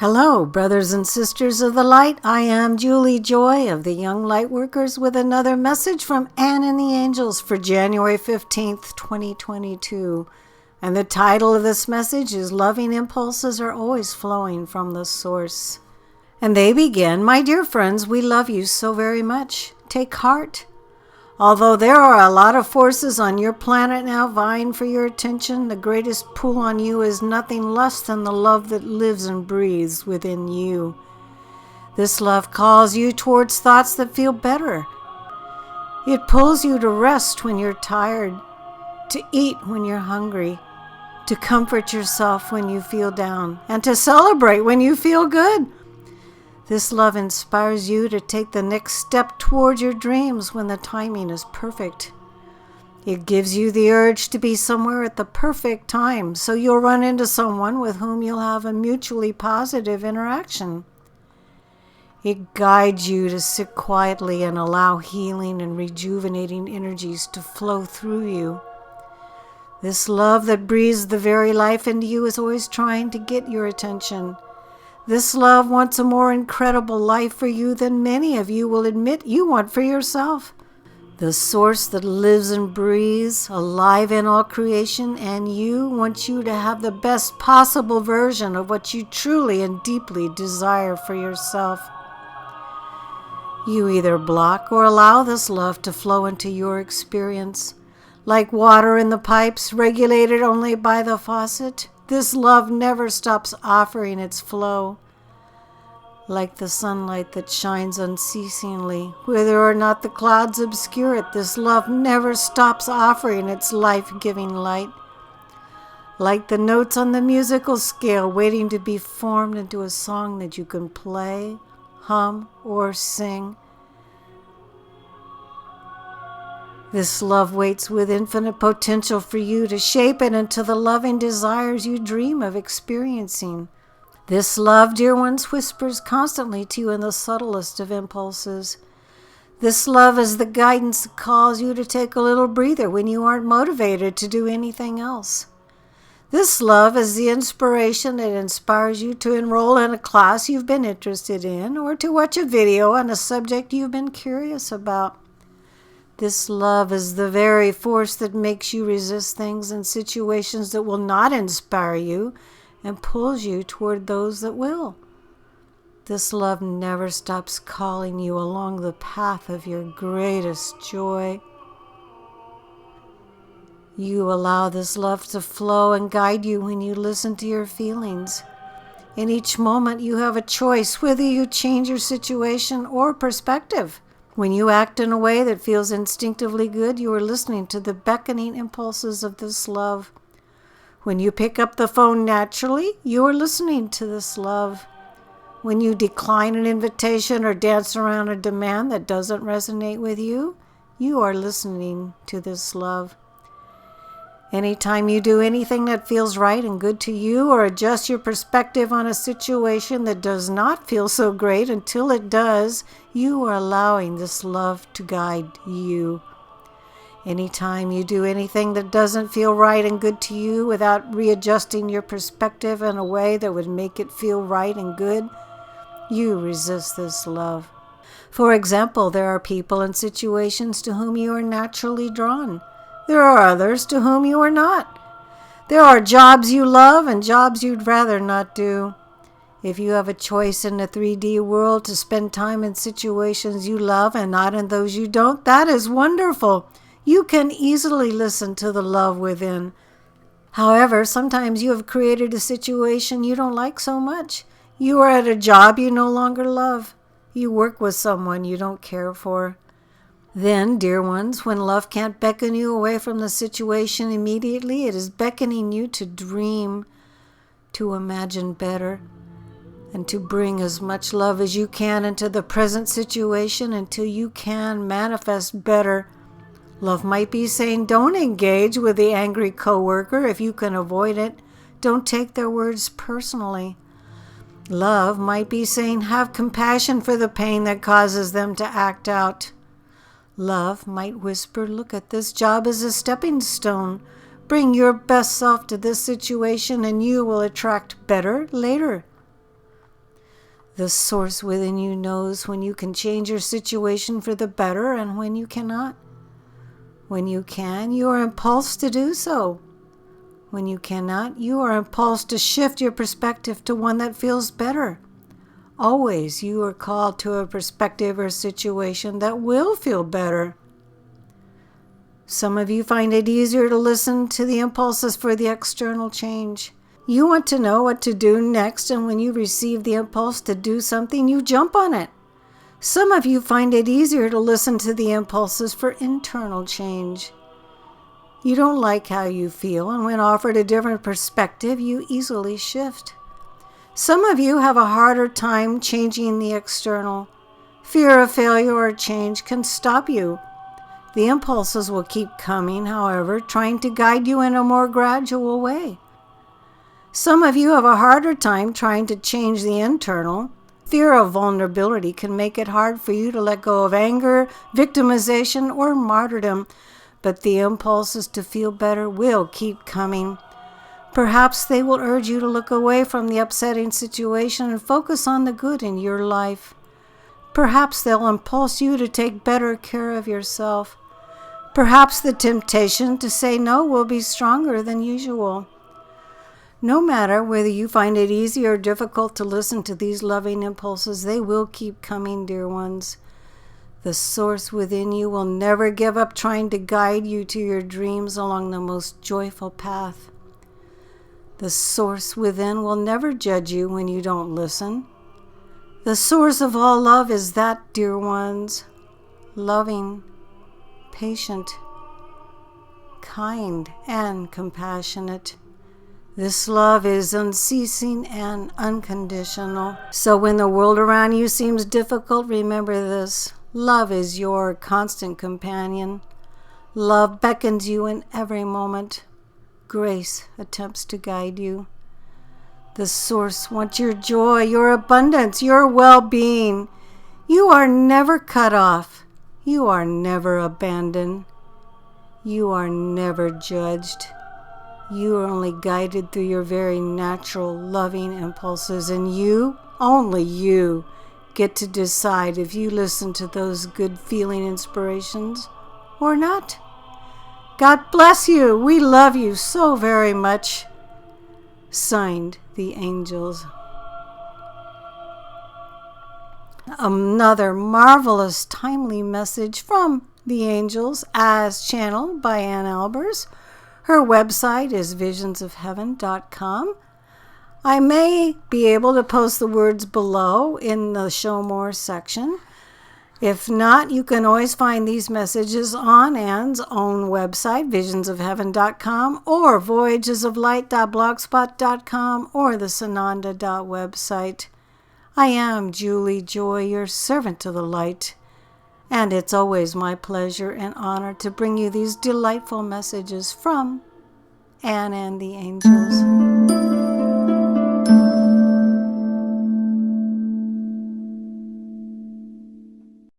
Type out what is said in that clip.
Hello, brothers and sisters of the light. I am Juli Joy of the Young Lightworkers with another message from Anne and the Angels for January 15th, 2022. And the title of this message is Loving Impulses Are Always Flowing from the Source. And they begin, My dear friends, we love you so very much. Take heart. Although there are a lot of forces on your planet now vying for your attention, the greatest pull on you is nothing less than the love that lives and breathes within you. This love calls you towards thoughts that feel better. It pulls you to rest when you're tired, to eat when you're hungry, to comfort yourself when you feel down, and to celebrate when you feel good. This love inspires you to take the next step toward your dreams when the timing is perfect. It gives you the urge to be somewhere at the perfect time, so you'll run into someone with whom you'll have a mutually positive interaction. It guides you to sit quietly and allow healing and rejuvenating energies to flow through you. This love that breathes the very life into you is always trying to get your attention. This love wants a more incredible life for you than many of you will admit you want for yourself. The source that lives and breathes, alive in all creation, and you wants you to have the best possible version of what you truly and deeply desire for yourself. You either block or allow this love to flow into your experience. Like water in the pipes, regulated only by the faucet, this love never stops offering its flow. Like the sunlight that shines unceasingly, whether or not the clouds obscure it, this love never stops offering its life-giving light. Like the notes on the musical scale waiting to be formed into a song that you can play, hum, or sing. This love waits with infinite potential for you to shape it into the loving desires you dream of experiencing. This love, dear ones, whispers constantly to you in the subtlest of impulses. This love is the guidance that calls you to take a little breather when you aren't motivated to do anything else. This love is the inspiration that inspires you to enroll in a class you've been interested in or to watch a video on a subject you've been curious about. This love is the very force that makes you resist things and situations that will not inspire you and pulls you toward those that will. This love never stops calling you along the path of your greatest joy. You allow this love to flow and guide you when you listen to your feelings. In each moment you have a choice whether you change your situation or perspective. When you act in a way that feels instinctively good, you are listening to the beckoning impulses of this love. When you pick up the phone naturally, you are listening to this love. When you decline an invitation or dance around a demand that doesn't resonate with you, you are listening to this love. Anytime you do anything that feels right and good to you or adjust your perspective on a situation that does not feel so great until it does, you are allowing this love to guide you. Anytime you do anything that doesn't feel right and good to you without readjusting your perspective in a way that would make it feel right and good, you resist this love. For example, there are people and situations to whom you are naturally drawn. There are others to whom you are not. There are jobs you love and jobs you'd rather not do. If you have a choice in the 3D world to spend time in situations you love and not in those you don't, that is wonderful. You can easily listen to the love within. However, sometimes you have created a situation you don't like so much. You are at a job you no longer love. You work with someone you don't care for. Then, dear ones, when love can't beckon you away from the situation immediately, it is beckoning you to dream, to imagine better, and to bring as much love as you can into the present situation until you can manifest better. Love might be saying, don't engage with the angry coworker if you can avoid it. Don't take their words personally. Love might be saying, have compassion for the pain that causes them to act out. Love might whisper, look at this job as a stepping stone. Bring your best self to this situation and you will attract better later. The source within you knows when you can change your situation for the better and when you cannot. When you can, you are impulsed to do so. When you cannot, you are impulsed to shift your perspective to one that feels better. Always you are called to a perspective or situation that will feel better. Some of you find it easier to listen to the impulses for the external change. You want to know what to do next, and when you receive the impulse to do something, you jump on it. Some of you find it easier to listen to the impulses for internal change. You don't like how you feel, and when offered a different perspective, you easily shift. Some of you have a harder time changing the external. Fear of failure or change can stop you. The impulses will keep coming, however, trying to guide you in a more gradual way. Some of you have a harder time trying to change the internal. Fear of vulnerability can make it hard for you to let go of anger, victimization, or martyrdom, but the impulses to feel better will keep coming. Perhaps they will urge you to look away from the upsetting situation and focus on the good in your life. Perhaps they'll impulse you to take better care of yourself. Perhaps the temptation to say no will be stronger than usual. No matter whether you find it easy or difficult to listen to these loving impulses, they will keep coming, dear ones. The source within you will never give up trying to guide you to your dreams along the most joyful path. The source within will never judge you when you don't listen. The source of all love is that, dear ones, loving, patient, kind, and compassionate. This love is unceasing and unconditional. So when the world around you seems difficult, remember this. Love is your constant companion. Love beckons you in every moment. Grace attempts to guide you. The source wants your joy, your abundance, your well-being. You are never cut off. You are never abandoned. You are never judged. You are only guided through your very natural, loving impulses, and you, only you, get to decide if you listen to those good feeling inspirations or not. God bless you. We love you so very much. Signed, the Angels. Another marvelous, timely message from the Angels as channeled by Ann Albers. Her website is visionsofheaven.com. I may be able to post the words below in the Show More section. If not, you can always find these messages on Ann's own website, visionsofheaven.com, or voyagesoflight.blogspot.com, or the sananda.website. I am Juli Joy, your servant to the light, and it's always my pleasure and honor to bring you these delightful messages from Ann and the Angels.